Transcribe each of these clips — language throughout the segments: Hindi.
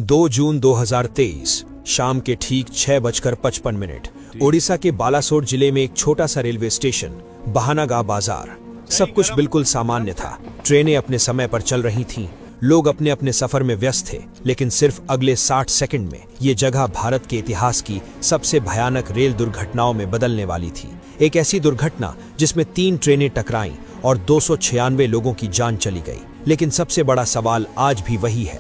2 जून 2023 शाम के ठीक 6:55 ओडिशा के बालासोर जिले में एक छोटा सा रेलवे स्टेशन बहानागा बाजार। सब कुछ बिल्कुल सामान्य था। ट्रेनें अपने समय पर चल रही थीं, लोग अपने अपने सफर में व्यस्त थे, लेकिन सिर्फ अगले 60 सेकंड में ये जगह भारत के इतिहास की सबसे भयानक रेल दुर्घटनाओं में बदलने वाली थी। एक ऐसी दुर्घटना जिसमें 3 ट्रेनें टकराईं और 296 लोगों की जान चली गई। लेकिन सबसे बड़ा सवाल आज भी वही है,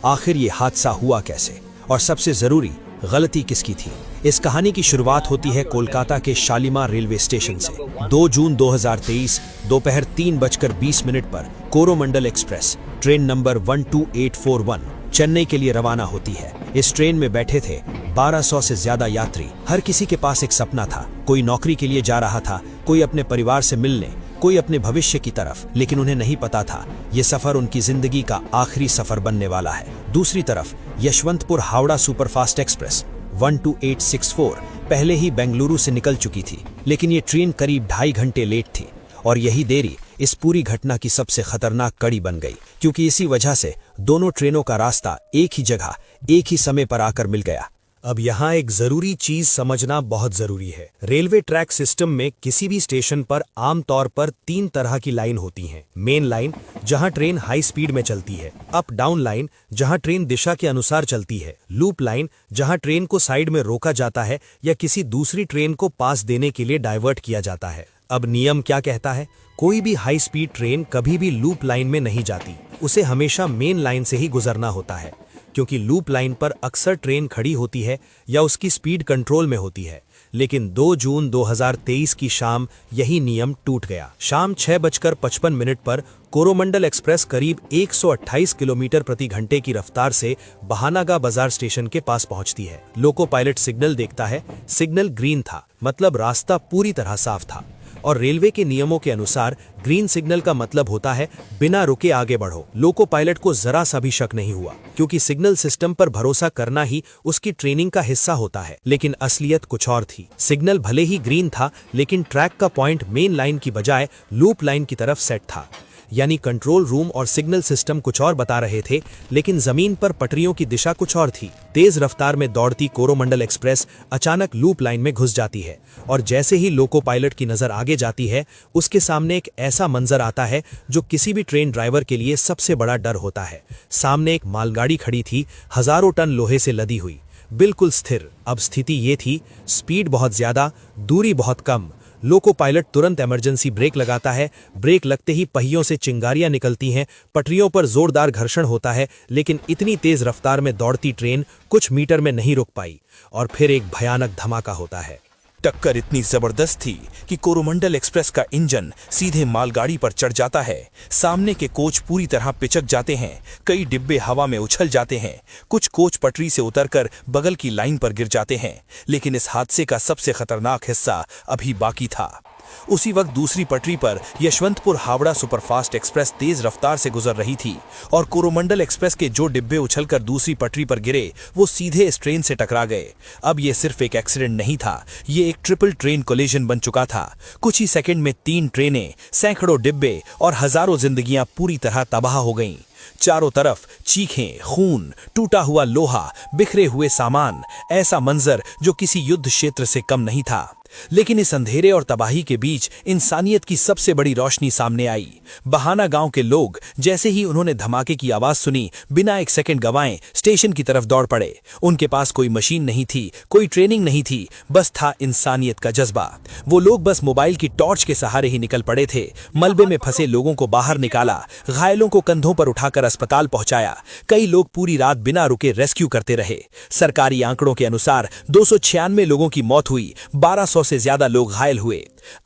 आखिर ये हादसा हुआ कैसे और सबसे जरूरी, गलती किसकी थी। इस कहानी की शुरुआत होती है कोलकाता के शालीमार रेलवे स्टेशन से। 2 जून 2023 दोपहर 3:20 पर Coromandel express train number 12841 Chennai के लिए रवाना होती है। इस ट्रेन में बैठे थे 1200 से ज्यादा यात्री। हर किसी के पास एक सपना था। कोई नौकरी के लिए जा रहा था, कोई अपने परिवार से मिलने, कोई अपने भविष्य की तरफ। लेकिन उन्हें नहीं पता था ये सफर उनकी जिंदगी का आखिरी सफर बनने वाला है। दूसरी तरफ यशवंतपुर हावड़ा सुपरफास्ट एक्सप्रेस 12864 पहले ही बेंगलुरु से निकल चुकी थी, लेकिन ये ट्रेन करीब 2.5 घंटे लेट थी और यही देरी इस पूरी घटना की सबसे खतरनाक कड़ी बन गई, क्योंकि इसी वजह से दोनों ट्रेनों का रास्ता एक ही जगह एक ही समय पर आकर मिल गया। अब यहाँ एक जरूरी चीज समझना बहुत जरूरी है। रेलवे ट्रैक सिस्टम में किसी भी स्टेशन पर आमतौर पर 3 तरह की लाइन होती हैं। मेन लाइन जहाँ ट्रेन हाई स्पीड में चलती है, अप डाउन लाइन जहाँ ट्रेन दिशा के अनुसार चलती है, लूप लाइन जहाँ ट्रेन को साइड में रोका जाता है या किसी दूसरी ट्रेन को पास देने के लिए डाइवर्ट किया जाता है। अब नियम क्या कहता है? कोई भी हाई स्पीड ट्रेन कभी भी लूप लाइन में नहीं जाती, उसे हमेशा मेन लाइन से ही गुजरना होता है, क्योंकि लूप लाइन पर अक्सर ट्रेन खड़ी होती है या उसकी स्पीड कंट्रोल में होती है। लेकिन 2 जून 2023 की शाम यही नियम टूट गया। शाम 6:55 पर कोरोमंडल एक्सप्रेस करीब 128 किलोमीटर प्रति घंटे की रफ्तार से बहानागा बाजार स्टेशन के पास पहुंचती है। लोको पायलट सिग्नल देखता है। सिग्नल ग्रीन था, मतलब रास्ता पूरी तरह साफ था, और रेलवे के नियमों के अनुसार ग्रीन सिग्नल का मतलब होता है बिना रुके आगे बढ़ो। लोको पायलट को जरा सा भी शक नहीं हुआ, क्योंकि सिग्नल सिस्टम पर भरोसा करना ही उसकी ट्रेनिंग का हिस्सा होता है। लेकिन असलियत कुछ और थी। सिग्नल भले ही ग्रीन था, लेकिन ट्रैक का पॉइंट मेन लाइन की बजाय लूप लाइन की तरफ सेट था। यानी कंट्रोल रूम और सिग्नल सिस्टम कुछ और बता रहे थे, लेकिन जमीन पर पटरियों की दिशा कुछ और थी। तेज रफ्तार में दौड़ती कोरोमंडल एक्सप्रेस अचानक लूप लाइन में घुस जाती है, और जैसे ही लोको पायलट की नजर आगे जाती है, उसके सामने एक ऐसा मंजर आता है जो किसी भी ट्रेन ड्राइवर के लिए सबसे बड़ा डर होता है। सामने एक मालगाड़ी खड़ी थी, हजारों टन लोहे से लदी हुई, बिल्कुल स्थिर। अब स्थिति ये थी, स्पीड बहुत ज्यादा, दूरी बहुत कम। लोको पायलट तुरंत इमरजेंसी ब्रेक लगाता है। ब्रेक लगते ही पहियों से चिंगारियां निकलती हैं, पटरियों पर जोरदार घर्षण होता है, लेकिन इतनी तेज रफ्तार में दौड़ती ट्रेन कुछ मीटर में नहीं रुक पाई, और फिर एक भयानक धमाका होता है। टक्कर इतनी जबरदस्त थी कि कोरोमंडल एक्सप्रेस का इंजन सीधे मालगाड़ी पर चढ़ जाता है। सामने के कोच पूरी तरह पिचक जाते हैं, कई डिब्बे हवा में उछल जाते हैं, कुछ कोच पटरी से उतरकर बगल की लाइन पर गिर जाते हैं। लेकिन इस हादसे का सबसे खतरनाक हिस्सा अभी बाकी था। उसी वक्त दूसरी पटरी पर यशवंतपुर हावड़ा सुपरफास्ट एक्सप्रेस तेज रफ्तार से गुजर रही थी, और कोरोमंडल एक्सप्रेस के जो डिब्बे उछलकर दूसरी पटरी पर गिरे वो सीधे इस ट्रेन से टकरा गए। अब ये सिर्फ एक एक्सीडेंट नहीं था, ये एक ट्रिपल ट्रेन कोलिजन बन चुका था। कुछ ही सेकंड में 3 ट्रेनें, सैकड़ों डिब्बे और हजारों जिंदगियां पूरी तरह तबाह हो गईं। चारों तरफ चीखें, खून, टूटा हुआ लोहा, बिखरे हुए सामान, ऐसा मंजर जो किसी युद्ध क्षेत्र से कम नहीं था। लेकिन इस अंधेरे और तबाही के बीच इंसानियत की सबसे बड़ी रोशनी सामने आई। बहाना गांव के लोग जैसे ही उन्होंने धमाके की आवाज सुनी, बिना एक सेकंड गवाए स्टेशन की तरफ दौड़ पड़े। उनके पास कोई मशीन नहीं थी, कोई ट्रेनिंग नहीं थी, बस था इंसानियत का जज्बा। वो लोग बस मोबाइल की टॉर्च के सहारे ही निकल पड़े थे। मलबे में फंसे लोगों को बाहर निकाला, घायलों को कंधों पर उठाकर अस्पताल पहुंचाया। कई लोग पूरी रात बिना रुके रेस्क्यू करते रहे। सरकारी आंकड़ों के अनुसार 296 लोगों की मौत हुई, 1200 से ज्यादा लोग घायल हुए।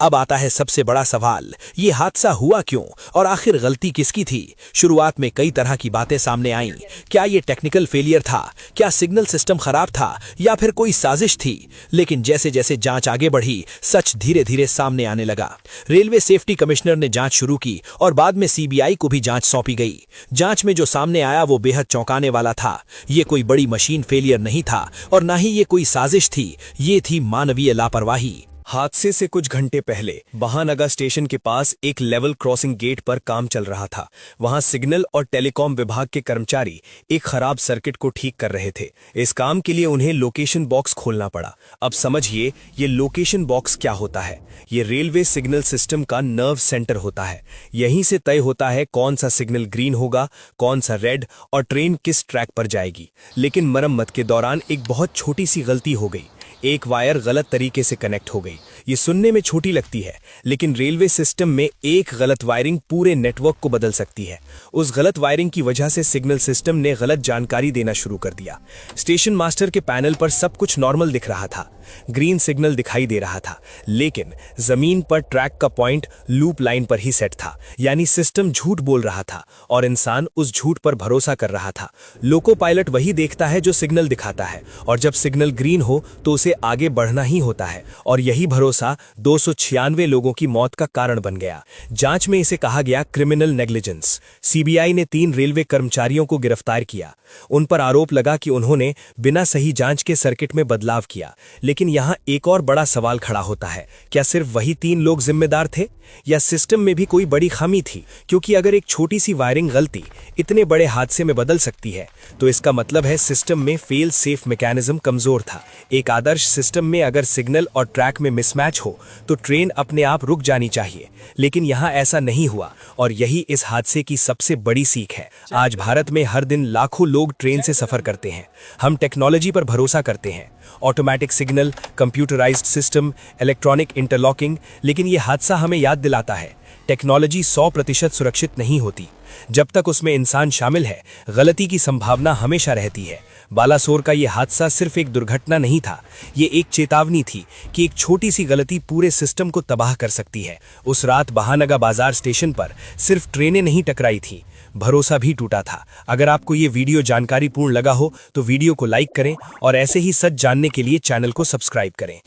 अब आता है सबसे बड़ा सवाल, ये हादसा हुआ क्यों और आखिर गलती किसकी थी? शुरुआत में कई तरह की बातें सामने आईं। क्या ये टेक्निकल फेलियर था? क्या सिग्नल सिस्टम खराब था? या फिर कोई साजिश थी? लेकिन जैसे जैसे जांच आगे बढ़ी, सच धीरे धीरे सामने आने लगा। रेलवे सेफ्टी कमिश्नर ने जांच शुरू की और बाद में सीबीआई को भी जांच सौंपी गई। जांच में जो सामने आया वो बेहद चौंकाने वाला था। ये कोई बड़ी मशीन फेलियर नहीं था और ना ही ये कोई साजिश थी, ये थी मानवीय लापरवाही। हादसे से कुछ घंटे पहले बहानगा स्टेशन के पास एक लेवल क्रॉसिंग गेट पर काम चल रहा था। वहां सिग्नल और टेलीकॉम विभाग के कर्मचारी एक खराब सर्किट को ठीक कर रहे थे। इस काम के लिए उन्हें लोकेशन बॉक्स खोलना पड़ा। अब समझिए ये लोकेशन बॉक्स क्या होता है। ये रेलवे सिग्नल सिस्टम का नर्व सेंटर होता है। यहीं से तय होता है कौन सा सिग्नल ग्रीन होगा, कौन सा रेड और ट्रेन किस ट्रैक पर जाएगी। लेकिन मरम्मत के दौरान एक बहुत छोटी सी गलती हो गई। एक वायर गलत तरीके से कनेक्ट हो गई। ये सुनने में छोटी लगती है, लेकिन रेलवे सिस्टम में एक गलत वायरिंग पूरे नेटवर्क को बदल सकती है। उस गलत वायरिंग की वजह से सिग्नल सिस्टम ने गलत जानकारी देना शुरू कर दिया। स्टेशन मास्टर के पैनल पर सब कुछ नॉर्मल दिख रहा था, ग्रीन सिग्नल दिखाई दे रहा था, लेकिन जमीन पर ट्रैक का पॉइंट लूप लाइन पर ही सेट था। यानी सिस्टम झूठ बोल रहा था और इंसान उस झूठ पर भरोसा कर रहा था। लोको पायलट वही देखता है जो सिग्नल दिखाता है, और जब सिग्नल ग्रीन हो तो उसे आगे बढ़ना ही होता है। और यही भरोसा 296 लोगों की मौत का कारण बन गया। जांच में इसे कहा गया क्रिमिनल नेग्लिजेंस। सीबीआई ने 3 रेलवे कर्मचारियों को गिरफ्तार किया। उन पर आरोप लगा कि उन्होंने बिना सही जांच के सर्किट में बदलाव किया। लेकिन यहां एक और बड़ा सवाल खड़ा होता है, क्या सिर्फ वही 3 लोग जिम्मेदार थे या सिस्टम में भी कोई बड़ी खामी थी? क्योंकि अगर एक छोटी सी वायरिंग गलती इतने बड़े हादसे में बदल सकती है, तो इसका मतलब है सिस्टम में फेल सेफ मैकेनिज्म कमजोर था। एक आदर्श सिस्टम में अगर सिग्नल और ट्रैक में मिसमैच हो तो ट्रेन अपने आप रुक जानी चाहिए, लेकिन यहां ऐसा नहीं हुआ, और यही इस हादसे की सबसे बड़ी सीख है। आज भारत में हर दिन लाखों लोग ट्रेन से सफर करते हैं। हम टेक्नोलॉजी पर भरोसा करते हैं, automatic signal, computerised system, electronic interlocking, लेकिन यह हादसा हमें याद दिलाता है टेक्नोलॉजी 100% सुरक्षित नहीं होती। जब तक उसमें इंसान शामिल है, गलती की संभावना हमेशा रहती है। बालासोर का यह हादसा सिर्फ एक दुर्घटना नहीं था, ये एक चेतावनी थी कि एक छोटी सी गलती पूरे सिस्टम को तबाह कर सकती है। उस रात बहानगा बाजार स्टेशन पर सिर्फ ट्रेनें नहीं टकराई थी, भरोसा भी टूटा था। अगर आपको ये वीडियो जानकारीपूर्ण लगा हो तो वीडियो को लाइक करें और ऐसे ही सच जानने के लिए चैनल को सब्सक्राइब करें।